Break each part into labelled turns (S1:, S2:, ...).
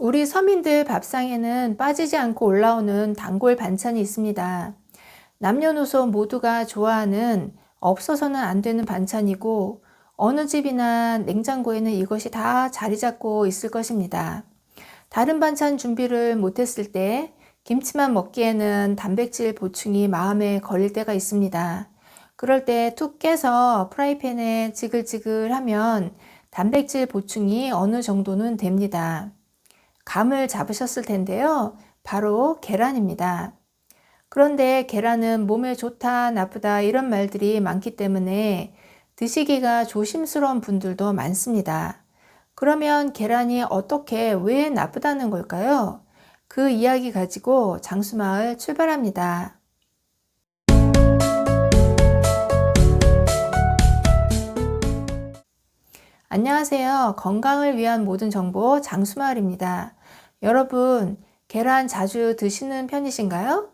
S1: 우리 서민들 밥상에는 빠지지 않고 올라오는 단골 반찬이 있습니다. 남녀노소 모두가 좋아하는 없어서는 안 되는 반찬이고 어느 집이나 냉장고에는 이것이 다 자리 잡고 있을 것입니다. 다른 반찬 준비를 못했을 때 김치만 먹기에는 단백질 보충이 마음에 걸릴 때가 있습니다. 그럴 때 툭 깨서 프라이팬에 지글지글하면 단백질 보충이 어느 정도는 됩니다. 감을 잡으셨을 텐데요. 바로 계란입니다. 그런데 계란은 몸에 좋다, 나쁘다 이런 말들이 많기 때문에 드시기가 조심스러운 분들도 많습니다. 그러면 계란이 어떻게, 왜 나쁘다는 걸까요? 그 이야기 가지고 장수마을 출발합니다. 안녕하세요. 건강을 위한 모든 정보 장수마을입니다. 여러분, 계란 자주 드시는 편이신가요?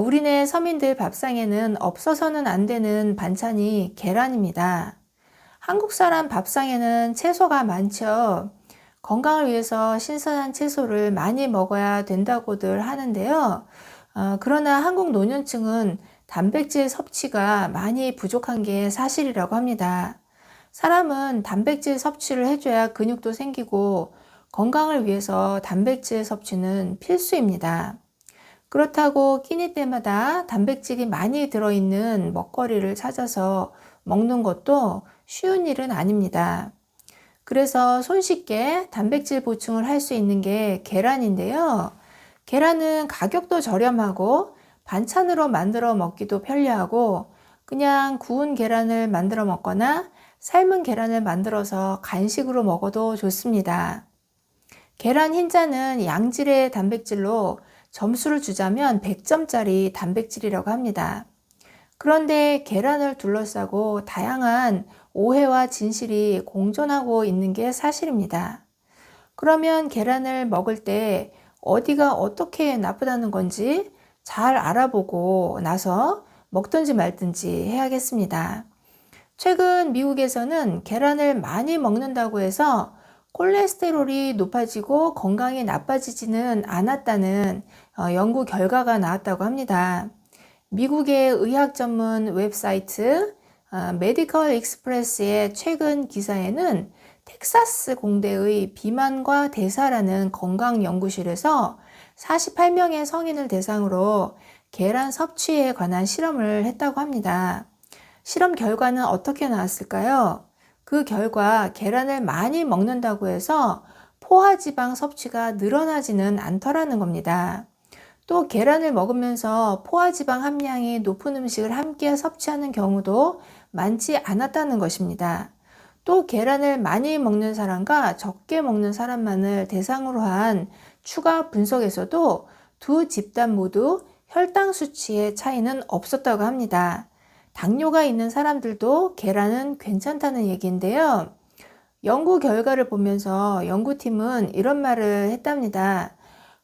S1: 우리네 서민들 밥상에는 없어서는 안 되는 반찬이 계란입니다. 한국 사람 밥상에는 채소가 많죠. 건강을 위해서 신선한 채소를 많이 먹어야 된다고들 하는데요. 그러나 한국 노년층은 단백질 섭취가 많이 부족한 게 사실이라고 합니다. 사람은 단백질 섭취를 해줘야 근육도 생기고 건강을 위해서 단백질 섭취는 필수입니다. 그렇다고 끼니 때마다 단백질이 많이 들어있는 먹거리를 찾아서 먹는 것도 쉬운 일은 아닙니다. 그래서 손쉽게 단백질 보충을 할 수 있는 게 계란인데요. 계란은 가격도 저렴하고 반찬으로 만들어 먹기도 편리하고 그냥 구운 계란을 만들어 먹거나 삶은 계란을 만들어서 간식으로 먹어도 좋습니다. 계란 흰자는 양질의 단백질로 점수를 주자면 100점짜리 단백질이라고 합니다. 그런데 계란을 둘러싸고 다양한 오해와 진실이 공존하고 있는 게 사실입니다. 그러면 계란을 먹을 때 어디가 어떻게 나쁘다는 건지 잘 알아보고 나서 먹든지 말든지 해야겠습니다. 최근 미국에서는 계란을 많이 먹는다고 해서 콜레스테롤이 높아지고 건강이 나빠지지는 않았다는 연구 결과가 나왔다고 합니다. 미국의 의학 전문 웹사이트 메디컬 익스프레스의 최근 기사에는 텍사스 공대의 비만과 대사라는 건강연구실에서 48명의 성인을 대상으로 계란 섭취에 관한 실험을 했다고 합니다. 실험 결과는 어떻게 나왔을까요? 그 결과 계란을 많이 먹는다고 해서 포화지방 섭취가 늘어나지는 않더라는 겁니다. 또 계란을 먹으면서 포화지방 함량이 높은 음식을 함께 섭취하는 경우도 많지 않았다는 것입니다. 또 계란을 많이 먹는 사람과 적게 먹는 사람만을 대상으로 한 추가 분석에서도 두 집단 모두 혈당 수치의 차이는 없었다고 합니다. 당뇨가 있는 사람들도 계란은 괜찮다는 얘기인데요. 연구 결과를 보면서 연구팀은 이런 말을 했답니다.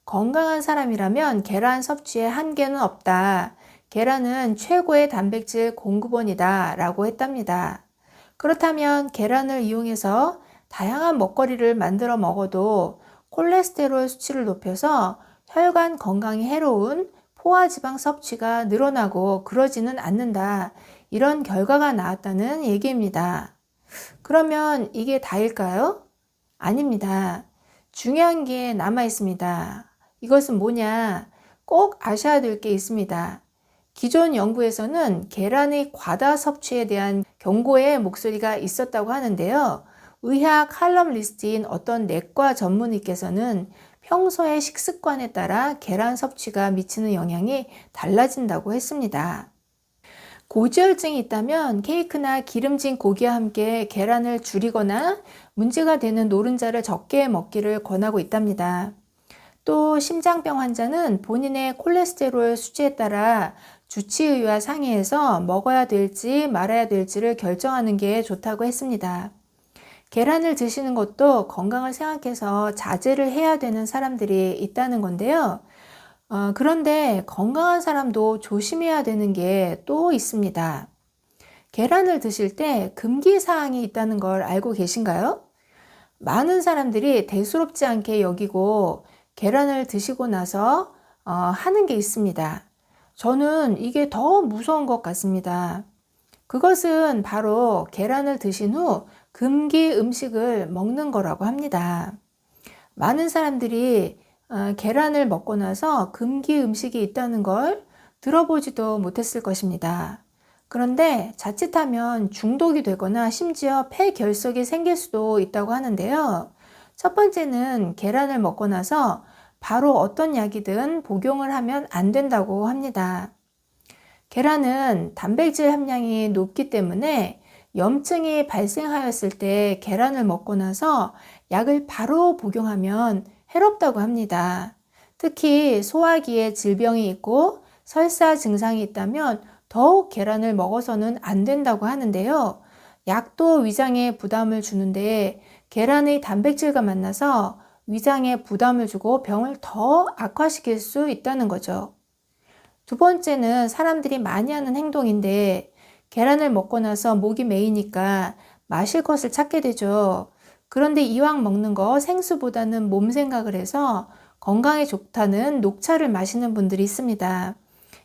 S1: 건강한 사람이라면 계란 섭취에 한계는 없다. 계란은 최고의 단백질 공급원이다 라고 했답니다. 그렇다면 계란을 이용해서 다양한 먹거리를 만들어 먹어도 콜레스테롤 수치를 높여서 혈관 건강에 해로운 포화지방 섭취가 늘어나고 그러지는 않는다. 이런 결과가 나왔다는 얘기입니다. 그러면 이게 다일까요? 아닙니다. 중요한 게 남아 있습니다. 이것은 뭐냐? 꼭 아셔야 될 게 있습니다. 기존 연구에서는 계란의 과다 섭취에 대한 경고의 목소리가 있었다고 하는데요. 의학 칼럼리스트인 어떤 내과 전문의께서는 평소의 식습관에 따라 계란 섭취가 미치는 영향이 달라진다고 했습니다. 고지혈증이 있다면 케이크나 기름진 고기와 함께 계란을 줄이거나 문제가 되는 노른자를 적게 먹기를 권하고 있답니다. 또 심장병 환자는 본인의 콜레스테롤 수치에 따라 주치의와 상의해서 먹어야 될지 말아야 될지를 결정하는 게 좋다고 했습니다. 계란을 드시는 것도 건강을 생각해서 자제를 해야 되는 사람들이 있다는 건데요. 그런데 건강한 사람도 조심해야 되는 게 또 있습니다. 계란을 드실 때 금기사항이 있다는 걸 알고 계신가요? 많은 사람들이 대수롭지 않게 여기고 계란을 드시고 나서 하는 게 있습니다. 저는 이게 더 무서운 것 같습니다. 그것은 바로 계란을 드신 후 금기 음식을 먹는 거라고 합니다. 많은 사람들이 계란을 먹고 나서 금기 음식이 있다는 걸 들어보지도 못했을 것입니다. 그런데 자칫하면 중독이 되거나 심지어 폐결석이 생길 수도 있다고 하는데요. 첫 번째는 계란을 먹고 나서 바로 어떤 약이든 복용을 하면 안 된다고 합니다. 계란은 단백질 함량이 높기 때문에 염증이 발생하였을 때 계란을 먹고 나서 약을 바로 복용하면 해롭다고 합니다. 특히 소화기에 질병이 있고 설사 증상이 있다면 더욱 계란을 먹어서는 안 된다고 하는데요. 약도 위장에 부담을 주는데 계란의 단백질과 만나서 위장에 부담을 주고 병을 더 악화시킬 수 있다는 거죠. 두 번째는 사람들이 많이 하는 행동인데 계란을 먹고 나서 목이 메이니까 마실 것을 찾게 되죠. 그런데 이왕 먹는 거 생수보다는 몸 생각을 해서 건강에 좋다는 녹차를 마시는 분들이 있습니다.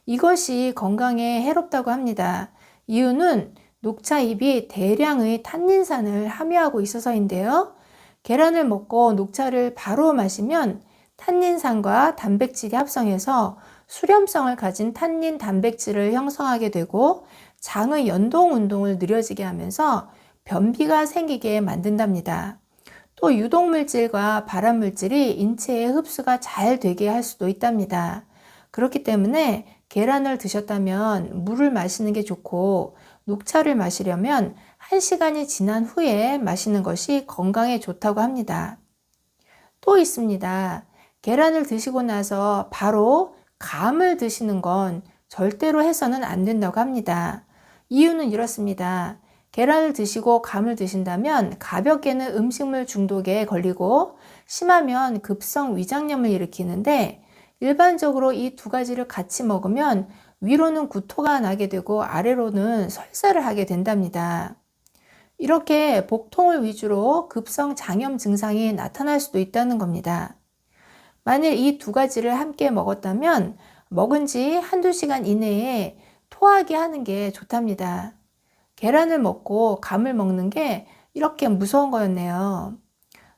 S1: 이것이 건강에 해롭다고 합니다. 이유는 녹차잎이 대량의 탄닌산을 함유하고 있어서인데요. 계란을 먹고 녹차를 바로 마시면 탄닌산과 단백질이 합성해서 수렴성을 가진 탄닌 단백질을 형성하게 되고 장의 연동 운동을 느려지게 하면서 변비가 생기게 만든답니다. 또 유독물질과 발암물질이 인체에 흡수가 잘 되게 할 수도 있답니다. 그렇기 때문에 계란을 드셨다면 물을 마시는 게 좋고 녹차를 마시려면 1시간이 지난 후에 마시는 것이 건강에 좋다고 합니다. 또 있습니다. 계란을 드시고 나서 바로 감을 드시는 건 절대로 해서는 안 된다고 합니다. 이유는 이렇습니다. 계란을 드시고 감을 드신다면 가볍게는 음식물 중독에 걸리고 심하면 급성 위장염을 일으키는데 일반적으로 이 두 가지를 같이 먹으면 위로는 구토가 나게 되고 아래로는 설사를 하게 된답니다. 이렇게 복통을 위주로 급성 장염 증상이 나타날 수도 있다는 겁니다. 만일 이 두 가지를 함께 먹었다면 먹은 지 한두 시간 이내에 토하게 하는 게 좋답니다. 계란을 먹고 감을 먹는 게 이렇게 무서운 거였네요.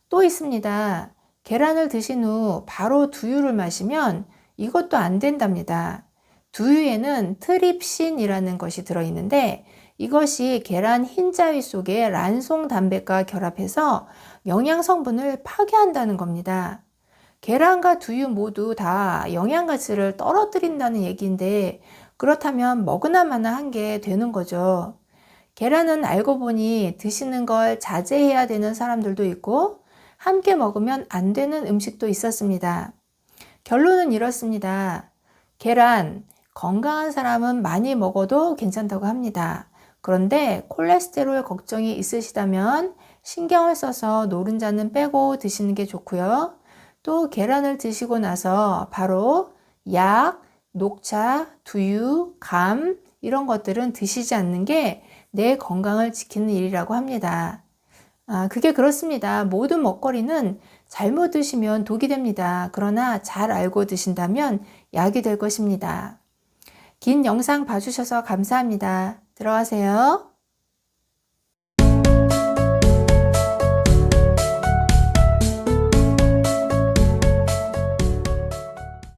S1: 또 있습니다. 계란을 드신 후 바로 두유를 마시면 이것도 안 된답니다. 두유에는 트립신이라는 것이 들어있는데 이것이 계란 흰자위 속에 란송 단백과 결합해서 영양 성분을 파괴한다는 겁니다. 계란과 두유 모두 다 영양 가치를 떨어뜨린다는 얘기인데 그렇다면 먹으나 마나 한 게 되는 거죠. 계란은 알고 보니 드시는 걸 자제해야 되는 사람들도 있고 함께 먹으면 안 되는 음식도 있었습니다. 결론은 이렇습니다. 계란, 건강한 사람은 많이 먹어도 괜찮다고 합니다. 그런데 콜레스테롤 걱정이 있으시다면 신경을 써서 노른자는 빼고 드시는 게 좋고요. 또 계란을 드시고 나서 바로 약, 녹차, 두유, 감 이런 것들은 드시지 않는 게 내 건강을 지키는 일이라고 합니다. 그게 그렇습니다. 모든 먹거리는 잘못 드시면 독이 됩니다. 그러나 잘 알고 드신다면 약이 될 것입니다. 긴 영상 봐주셔서 감사합니다. 들어가세요.